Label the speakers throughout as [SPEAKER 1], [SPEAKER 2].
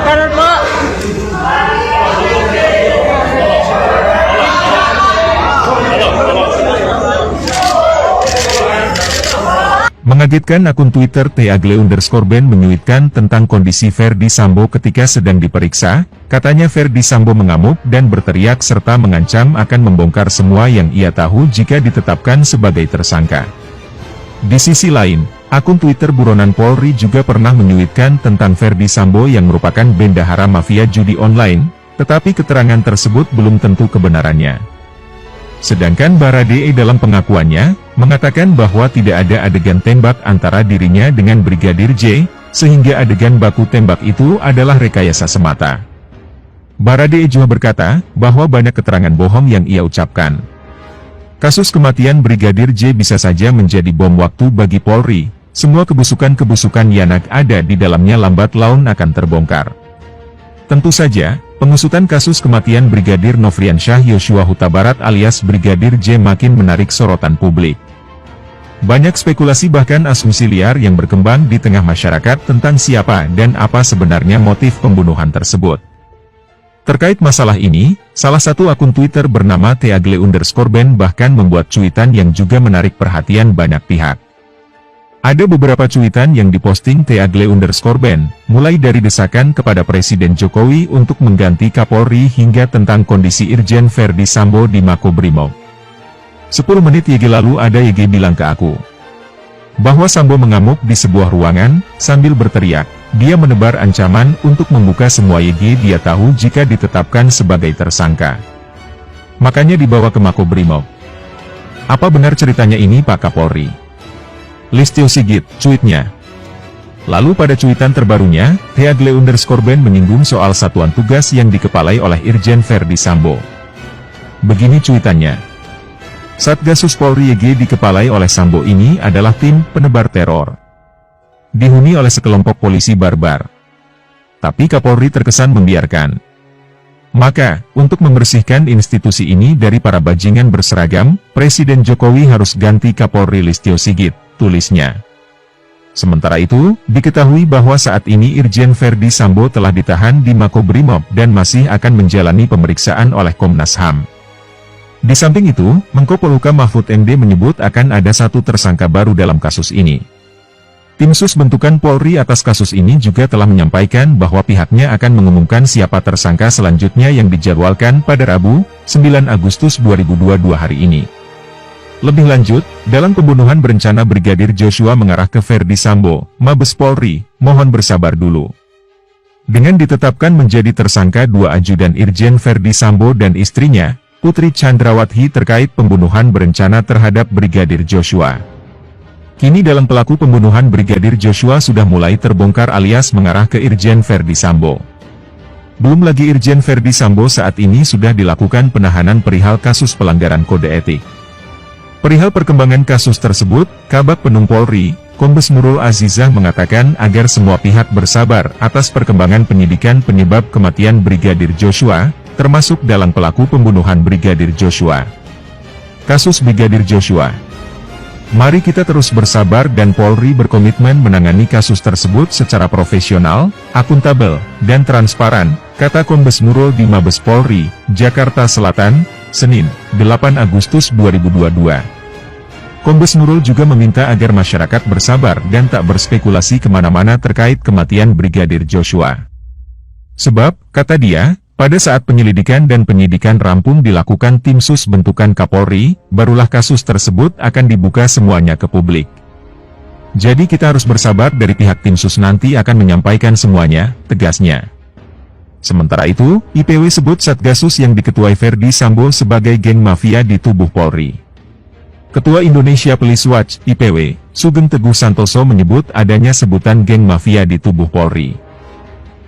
[SPEAKER 1] Kanan po.
[SPEAKER 2] Mengagetkan akun Twitter @agle_ben menyuitkan tentang kondisi Ferdy Sambo ketika sedang diperiksa. Katanya Ferdy Sambo mengamuk dan berteriak serta mengancam akan membongkar semua yang ia tahu jika ditetapkan sebagai tersangka. Di sisi lain, akun Twitter buronan Polri juga pernah menyuitkan tentang Ferdy Sambo yang merupakan bendahara mafia judi online, tetapi keterangan tersebut belum tentu kebenarannya. Sedangkan Baradae dalam pengakuannya, mengatakan bahwa tidak ada adegan tembak antara dirinya dengan Brigadir J, sehingga adegan baku tembak itu adalah rekayasa semata. Baradae juga berkata, bahwa banyak keterangan bohong yang ia ucapkan. Kasus kematian Brigadir J bisa saja menjadi bom waktu bagi Polri, semua kebusukan-kebusukan yang ada di dalamnya lambat laun akan terbongkar. Tentu saja, pengusutan kasus kematian Brigadir Nofriansyah Yosua Huta Barat alias Brigadir J makin menarik sorotan publik. Banyak spekulasi bahkan asumsi liar yang berkembang di tengah masyarakat tentang siapa dan apa sebenarnya motif pembunuhan tersebut. Terkait masalah ini, salah satu akun Twitter bernama @agle_ben bahkan membuat cuitan yang juga menarik perhatian banyak pihak. Ada beberapa cuitan yang diposting @agle_ben, mulai dari desakan kepada Presiden Jokowi untuk mengganti Kapolri hingga tentang kondisi Irjen Ferdy Sambo di Makobrimob. 10 menit YG lalu ada YG bilang ke aku bahwa Sambo mengamuk di sebuah ruangan, sambil berteriak, dia menebar ancaman untuk membuka semua YG dia tahu jika ditetapkan sebagai tersangka. Makanya dibawa ke Makobrimob. Apa benar ceritanya ini Pak Kapolri? Listio Sigit, cuitnya. Lalu pada cuitan terbarunya, @agle_ben menyinggung soal satuan tugas yang dikepalai oleh Irjen Ferdy Sambo. Begini cuitannya. Satgasus Polri YG dikepalai oleh Sambo ini adalah tim penebar teror. Dihuni oleh sekelompok polisi barbar. Tapi Kapolri terkesan membiarkan. Maka, untuk membersihkan institusi ini dari para bajingan berseragam, Presiden Jokowi harus ganti Kapolri Listio Sigit, tulisnya. Sementara itu, diketahui bahwa saat ini Irjen Ferdy Sambo telah ditahan di Makobrimob dan masih akan menjalani pemeriksaan oleh Komnas HAM. Di samping itu, Menko Polhukam Mahfud MD menyebut akan ada satu tersangka baru dalam kasus ini. Tim Sus bentukan Polri atas kasus ini juga telah menyampaikan bahwa pihaknya akan mengumumkan siapa tersangka selanjutnya yang dijadwalkan pada Rabu, 9 Agustus 2022 hari ini. Lebih lanjut, dalam pembunuhan berencana Brigadir Joshua mengarah ke Ferdy Sambo, Mabes Polri, mohon bersabar dulu. Dengan ditetapkan menjadi tersangka 2 ajudan Irjen Ferdy Sambo dan istrinya, Putri Chandrawati terkait pembunuhan berencana terhadap Brigadir Joshua. Kini dalam pelaku pembunuhan Brigadir Joshua sudah mulai terbongkar alias mengarah ke Irjen Ferdy Sambo. Belum lagi Irjen Ferdy Sambo saat ini sudah dilakukan penahanan perihal kasus pelanggaran kode etik. Perihal perkembangan kasus tersebut, Kabag Penum Polri, Kombes Nurul Azizah mengatakan agar semua pihak bersabar atas perkembangan penyidikan penyebab kematian Brigadir Joshua, termasuk dalam pelaku pembunuhan Brigadir Joshua. Kasus Brigadir Joshua. Mari kita terus bersabar dan Polri berkomitmen menangani kasus tersebut secara profesional, akuntabel, dan transparan, kata Kombes Nurul di Mabes Polri, Jakarta Selatan, Senin, 8 Agustus 2022. Kombes Nurul juga meminta agar masyarakat bersabar dan tak berspekulasi kemana-mana terkait kematian Brigadir Joshua. Sebab, kata dia, pada saat penyelidikan dan penyidikan rampung dilakukan tim Sus bentukan Kapolri, barulah kasus tersebut akan dibuka semuanya ke publik. Jadi kita harus bersabar dari pihak tim Sus nanti akan menyampaikan semuanya, tegasnya. Sementara itu, IPW sebut Satgasus yang diketuai Ferdy Sambo sebagai geng mafia di tubuh Polri. Ketua Indonesia Police Watch, IPW, Sugeng Teguh Santoso menyebut adanya sebutan geng mafia di tubuh Polri.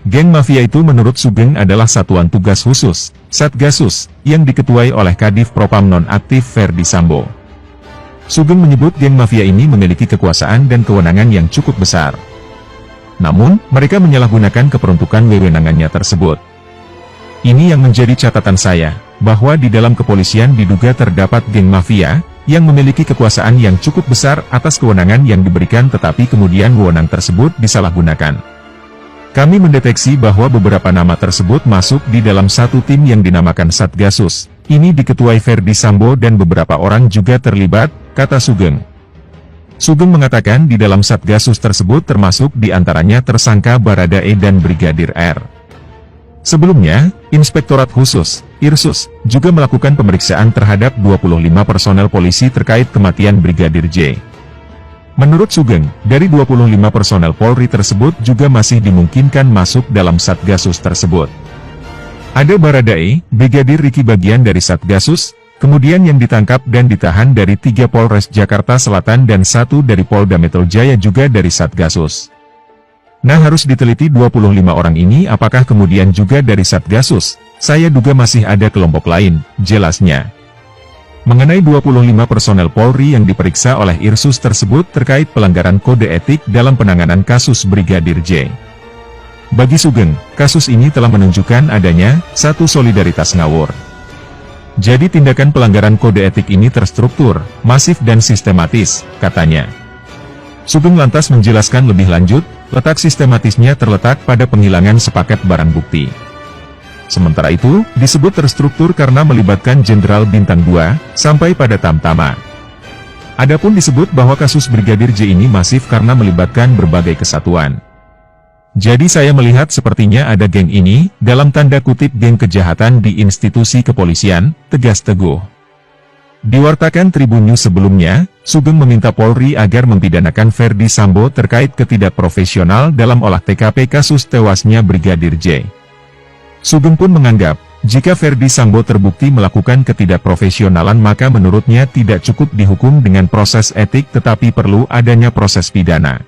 [SPEAKER 2] Geng mafia itu menurut Sugeng adalah satuan tugas khusus, Satgasus, yang diketuai oleh Kadif Propam nonaktif Ferdy Sambo. Sugeng menyebut geng mafia ini memiliki kekuasaan dan kewenangan yang cukup besar. Namun, mereka menyalahgunakan keperuntukan wewenangannya tersebut. Ini yang menjadi catatan saya, bahwa di dalam kepolisian diduga terdapat geng mafia, yang memiliki kekuasaan yang cukup besar atas kewenangan yang diberikan tetapi kemudian wewenang tersebut disalahgunakan. Kami mendeteksi bahwa beberapa nama tersebut masuk di dalam satu tim yang dinamakan Satgasus. Ini diketuai Ferdy Sambo dan beberapa orang juga terlibat, kata Sugeng. Sugeng mengatakan di dalam Satgasus tersebut termasuk diantaranya tersangka Baradae dan Brigadir R. Sebelumnya, Inspektorat Khusus, Irsus, juga melakukan pemeriksaan terhadap 25 personel polisi terkait kematian Brigadir J. Menurut Sugeng, dari 25 personel Polri tersebut juga masih dimungkinkan masuk dalam Satgasus tersebut. Ada Baradae, Brigadir Riki bagian dari Satgasus, kemudian yang ditangkap dan ditahan dari 3 Polres Jakarta Selatan dan 1 dari Polda Metro Jaya juga dari Satgasus. Nah, harus diteliti 25 orang ini apakah kemudian juga dari Satgasus. Saya duga masih ada kelompok lain, jelasnya. Mengenai 25 personel Polri yang diperiksa oleh Irsus tersebut terkait pelanggaran kode etik dalam penanganan kasus Brigadir J. Bagi Sugeng, kasus ini telah menunjukkan adanya satu solidaritas ngawur. Jadi tindakan pelanggaran kode etik ini terstruktur, masif dan sistematis, katanya. Sugeng lantas menjelaskan lebih lanjut, letak sistematisnya terletak pada penghilangan sepaket barang bukti. Sementara itu, disebut terstruktur karena melibatkan Jenderal Bintang 2, sampai pada Tamtama. Adapun disebut bahwa kasus Brigadir J ini masif karena melibatkan berbagai kesatuan. Jadi saya melihat sepertinya ada geng ini, dalam tanda kutip geng kejahatan di institusi kepolisian, tegas Teguh. Diwartakan Tribun News sebelumnya, Sugeng meminta Polri agar mempidanakan Ferdy Sambo terkait ketidakprofesional dalam olah TKP kasus tewasnya Brigadir J. Sugeng pun menganggap, jika Ferdy Sambo terbukti melakukan ketidakprofesionalan maka menurutnya tidak cukup dihukum dengan proses etik tetapi perlu adanya proses pidana.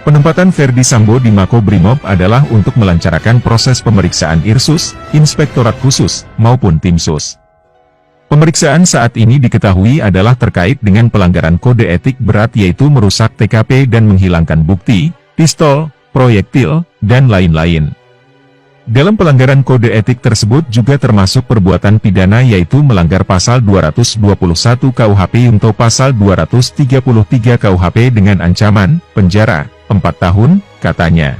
[SPEAKER 2] Penempatan Ferdy Sambo di Makobrimob adalah untuk melancarkan proses pemeriksaan Irsus, Inspektorat Khusus, maupun Tim Sus. Pemeriksaan saat ini diketahui adalah terkait dengan pelanggaran kode etik berat yaitu merusak TKP dan menghilangkan bukti, pistol, proyektil, dan lain-lain. Dalam pelanggaran kode etik tersebut juga termasuk perbuatan pidana yaitu melanggar pasal 221 KUHP atau pasal 233 KUHP dengan ancaman penjara 4 tahun, katanya.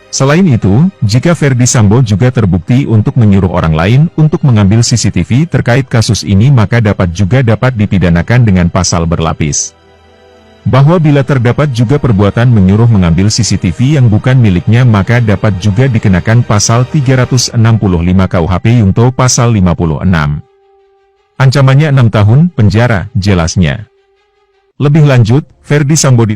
[SPEAKER 2] Selain itu, jika Ferdy Sambo juga terbukti untuk menyuruh orang lain untuk mengambil CCTV terkait kasus ini maka dapat dipidanakan dengan pasal berlapis. Bahwa bila terdapat juga perbuatan menyuruh mengambil CCTV yang bukan miliknya maka dapat juga dikenakan pasal 365 KUHP atau pasal 56. Ancamannya 6 tahun penjara, jelasnya. Lebih lanjut, Ferdy Sambo